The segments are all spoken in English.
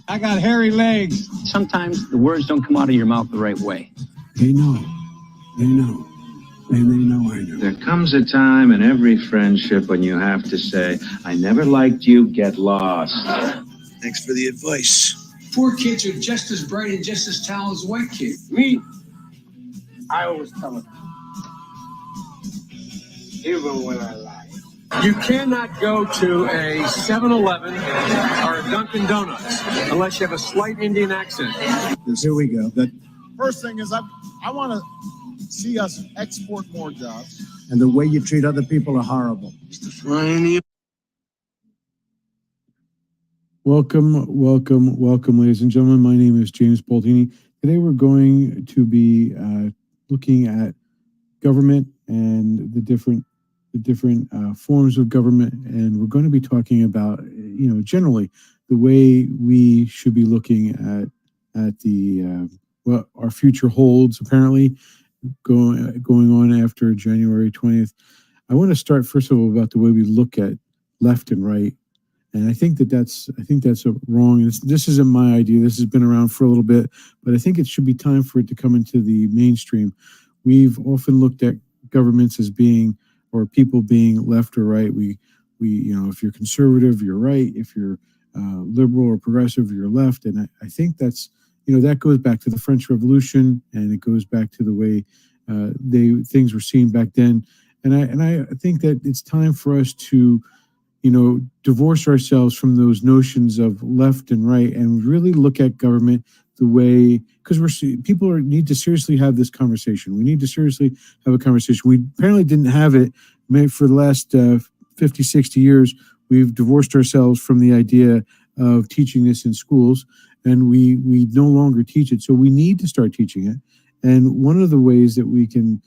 I got hairy legs. Sometimes the words don't come out of your mouth the right way. They know. They know. And they know I know. There comes a time in every friendship when you have to say, I never liked you, get lost. Thanks for the advice. Poor kids are just as bright and just as talented as white kids. Me, I always tell them, even when I lie. You cannot go to a 7-Eleven or a Dunkin' Donuts unless you have a slight Indian accent. Here we go. That, First thing is I want to see us export more jobs. and the way you treat other people are horrible. Welcome, ladies and gentlemen. My name is James Baldini. Today we're going to be looking at government and the different forms of government, and we're going to be talking about, generally the way we should be looking at the what our future holds. Apparently, going on after January 20th. I want to start first of all about the way we look at left and right. And I think that's wrong. This isn't my idea. This has been around for a little bit, but I think it should be time for it to come into the mainstream. We've often looked at governments as being, or people being, left or right. We if you're conservative, you're right. If you're liberal or progressive, you're left. And I think that's, that goes back to the French Revolution, and it goes back to the way things were seen back then. And I think that it's time for us to divorce ourselves from those notions of left and right and really look at government the way, because people need to seriously have this conversation. We need to seriously have a conversation. We apparently didn't have it for the last 50, 60 years. We've divorced ourselves from the idea of teaching this in schools, and we no longer teach it. So we need to start teaching it. And one of the ways that we can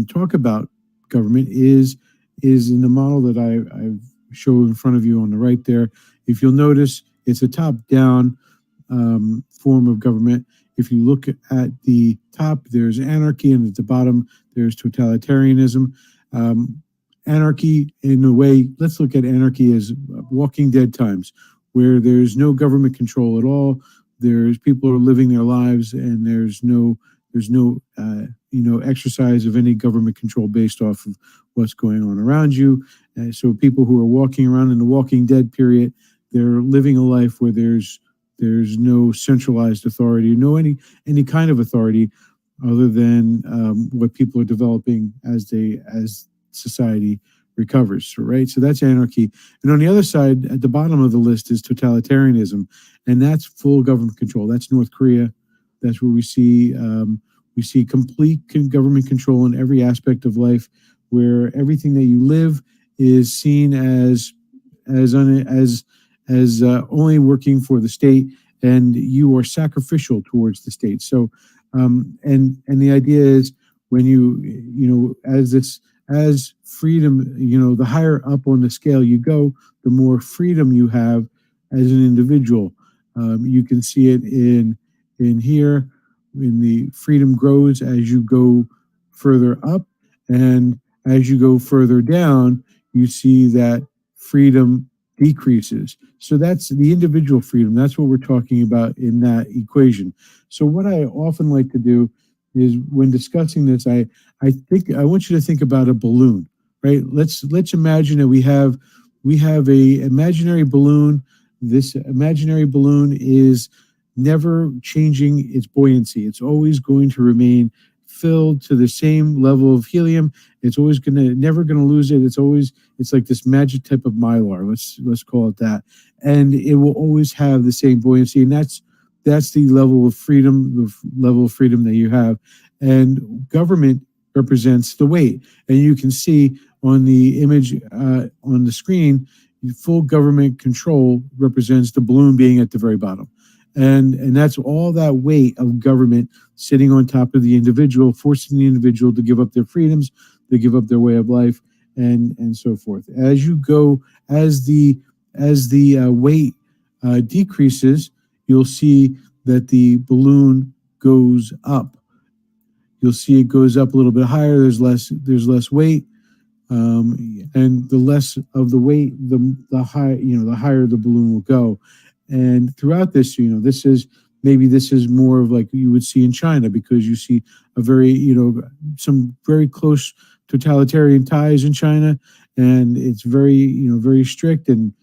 talk about government is in the model that I've show in front of you on the right there. If you'll notice, it's a top-down form of government. If you look at the top, there's anarchy, and at the bottom, there's totalitarianism. Anarchy, in a way, let's look at anarchy as Walking Dead times, where there's no government control at all. There's people are living their lives, and there's no exercise of any government control based off of what's going on around you. So people who are walking around in the Walking Dead period, they're living a life where there's no centralized authority, any kind of authority other than what people are developing as society recovers, right? So that's anarchy. And on the other side, at the bottom of the list, is totalitarianism, and that's full government control. That's North Korea. That's where we see complete government control in every aspect of life, where everything that you live is seen as only working for the state, and you are sacrificial towards the state. So, and the idea is when as freedom, the higher up on the scale you go, the more freedom you have as an individual. You can see it in here, when the freedom grows as you go further up, and as you go further down, you see that freedom decreases. So that's the individual freedom. That's what we're talking about in that equation. So what I often like to do is, when discussing this, I want you to think about a balloon, right? Let's imagine that we have a imaginary balloon. This imaginary balloon is never changing its buoyancy. It's always going to remain filled to the same level of helium. It's always never gonna lose it. It's like this magic type of mylar. Let's call it that. And it will always have the same buoyancy. And that's the level of freedom, that you have. And government represents the weight. And you can see on the image on the screen, full government control represents the balloon being at the very bottom. And that's all that weight of government sitting on top of the individual, forcing the individual to give up their freedoms, to give up their way of life, and so forth. As you go, as the weight decreases, you'll see that the balloon goes up. You'll see it goes up a little bit higher. There's less weight, and the less of the weight, the higher the balloon will go. And throughout this, this is more of like you would see in China, because you see a very, some very close totalitarian ties in China, and it's very, very strict, and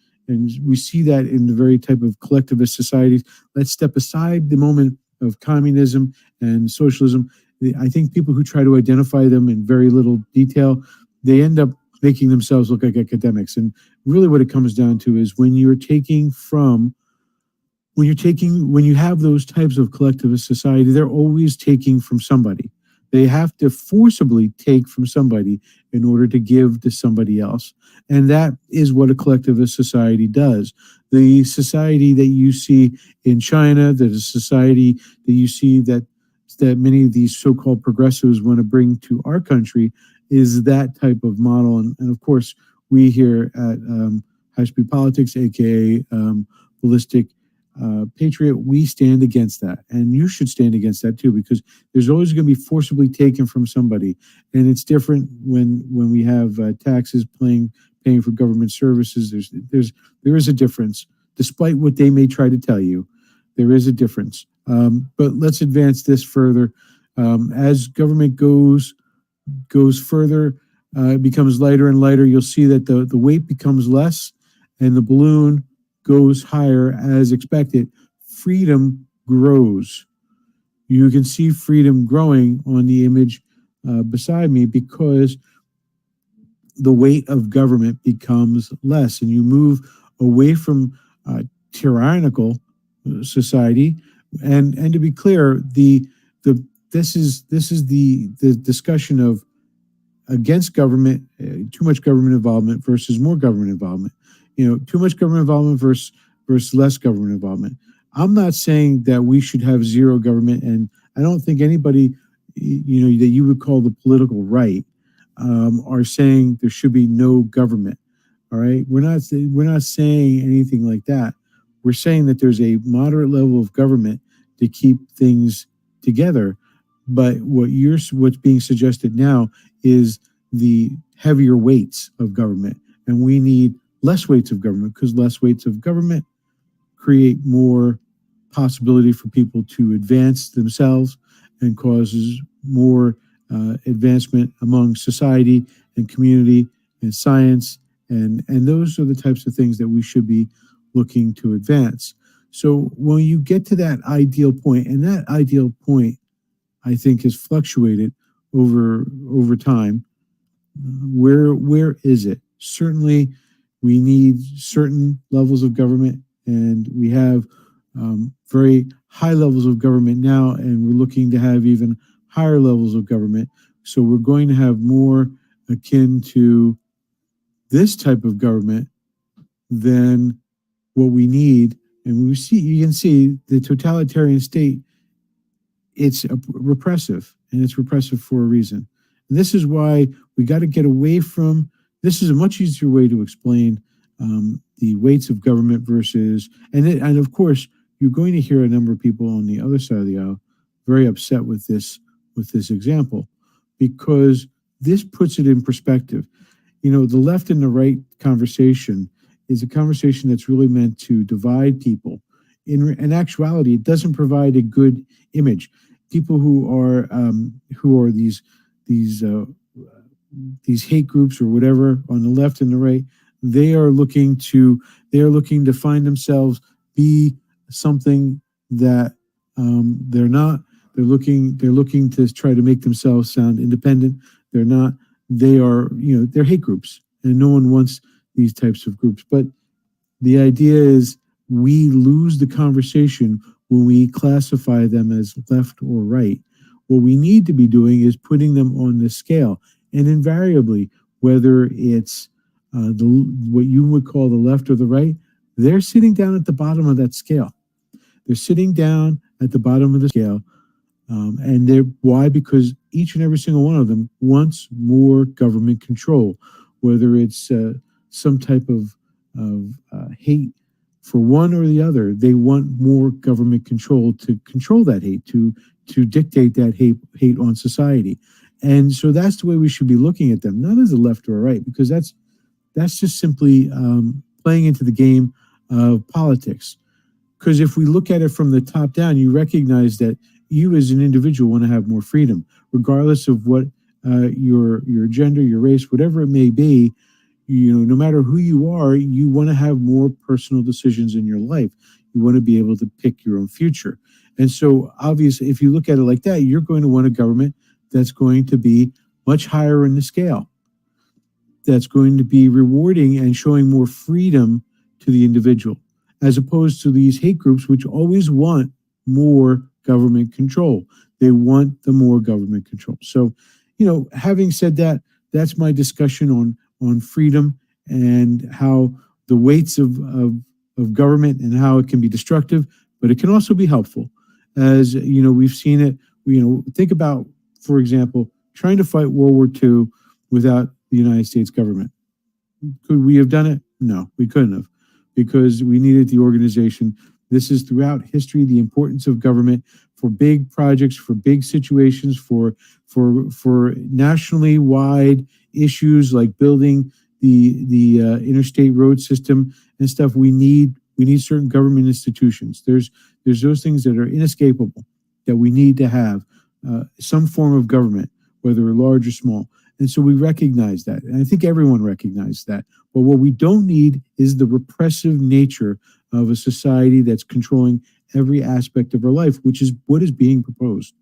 we see that in the very type of collectivist societies. Let's step aside the moment of communism and socialism. I think people who try to identify them in very little detail, they end up making themselves look like academics. And really what it comes down to is when you have those types of collectivist society, they're always taking from somebody. They have to forcibly take from somebody in order to give to somebody else. And that is what a collectivist society does. The society that you see in China, that is society that you see that many of these so-called progressives want to bring to our country, is that type of model. And of course, we here at High Speed Politics, aka Ballistic Patriot, we stand against that, and you should stand against that too, because there's always going to be forcibly taken from somebody, and it's different when we have taxes paying for government services. There is a difference, despite what they may try to tell you. There is a difference. But let's advance this further. As government goes further, it becomes lighter and lighter. You'll see that the weight becomes less, and the balloon goes higher as expected. Freedom grows. You can see freedom growing on the image beside me, because the weight of government becomes less, and you move away from tyrannical society. And to be clear, this is the discussion of against government, too much government involvement versus more government involvement. Too much government involvement versus less government involvement. I'm not saying that we should have zero government, and I don't think anybody, that you would call the political right, are saying there should be no government. All right, we're not saying anything like that. We're saying that there's a moderate level of government to keep things together. But what's being suggested now is the heavier weights of government, and we need less weights of government, because less weights of government create more possibility for people to advance themselves and causes more advancement among society and community and science. And those are the types of things that we should be looking to advance. So when you get to that ideal point, and that ideal point, I think, has fluctuated over time, where is it? Certainly, we need certain levels of government, and we have very high levels of government now, and we're looking to have even higher levels of government. So we're going to have more akin to this type of government than what we need. And you can see the totalitarian state, it's repressive, and it's repressive for a reason. And this is why we got to get away from, this is a much easier way to explain the weights of government versus, and of course, you're going to hear a number of people on the other side of the aisle very upset with this example, because this puts it in perspective. The left and the right conversation is a conversation that's really meant to divide people. In actuality, it doesn't provide a good image. People who are these hate groups or whatever on the left and the right, they are looking to find themselves be something that they're not. They're looking to try to make themselves sound independent. They're not. They are, they're hate groups, and no one wants these types of groups. But the idea is we lose the conversation when we classify them as left or right. What we need to be doing is putting them on the scale, and invariably, whether it's what you would call the left or the right, they're sitting down at the bottom of that scale. They're sitting down at the bottom of the scale. And why? Because each and every single one of them wants more government control, whether it's some type of hate for one or the other. They want more government control to control that hate, to dictate that hate on society. And so that's the way we should be looking at them, not as a left or a right, because that's just simply playing into the game of politics. Because if we look at it from the top down, you recognize that you as an individual want to have more freedom, regardless of what your gender, your race, whatever it may be. No matter who you are, you want to have more personal decisions in your life. You want to be able to pick your own future. And so obviously, if you look at it like that, you're going to want a government that's going to be much higher in the scale, that's going to be rewarding and showing more freedom to the individual, as opposed to these hate groups, which always want more government control. They want the more government control. So, having said that, that's my discussion on freedom and how the weights of government and how it can be destructive, but it can also be helpful. As we've seen it. Think about, for example, trying to fight World War II without the United States government. Could we have done it? No, we couldn't have, because we needed the organization. This is throughout history, the importance of government for big projects, for big situations, for nationally wide issues like building the interstate road system and stuff. We need certain government institutions. There's those things that are inescapable, that we need to have some form of government, whether large or small. And so we recognize that. And I think everyone recognizes that. But what we don't need is the repressive nature of a society that's controlling every aspect of our life, which is what is being proposed.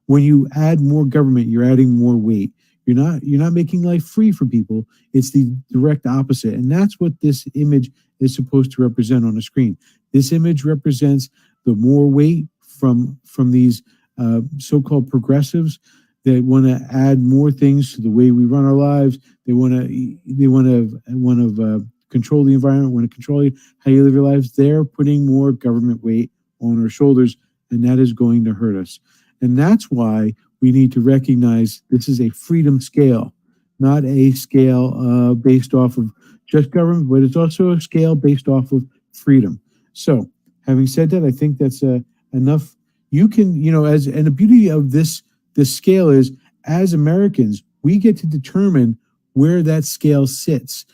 When you add more government, you're adding more weight. You're not making life free for people. It's the direct opposite. And that's what this image is supposed to represent on the screen. This image represents the more weight from these so-called progressives that want to add more things to the way we run our lives. They want to control the environment, want to control how you live your lives. They're putting more government weight on our shoulders, and that is going to hurt us. And that's why we need to recognize this is a freedom scale, not a scale based off of just government, but it's also a scale based off of freedom. So, having said that, I think that's enough. You can, and the beauty of this scale is, as Americans, we get to determine where that scale sits.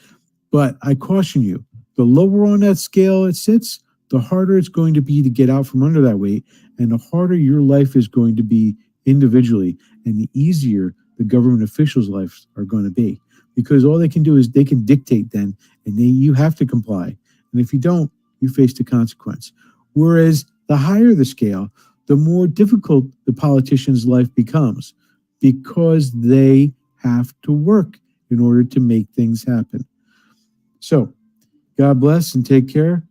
But I caution you, the lower on that scale it sits, the harder it's going to be to get out from under that weight, and the harder your life is going to be individually, and the easier the government officials' lives are going to be. Because all they can do is they can dictate then, and you have to comply. And if you don't, you face the consequence. Whereas the higher the scale, the more difficult the politician's life becomes, because they have to work in order to make things happen. So, God bless and take care.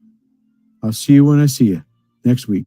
I'll see you when I see you next week.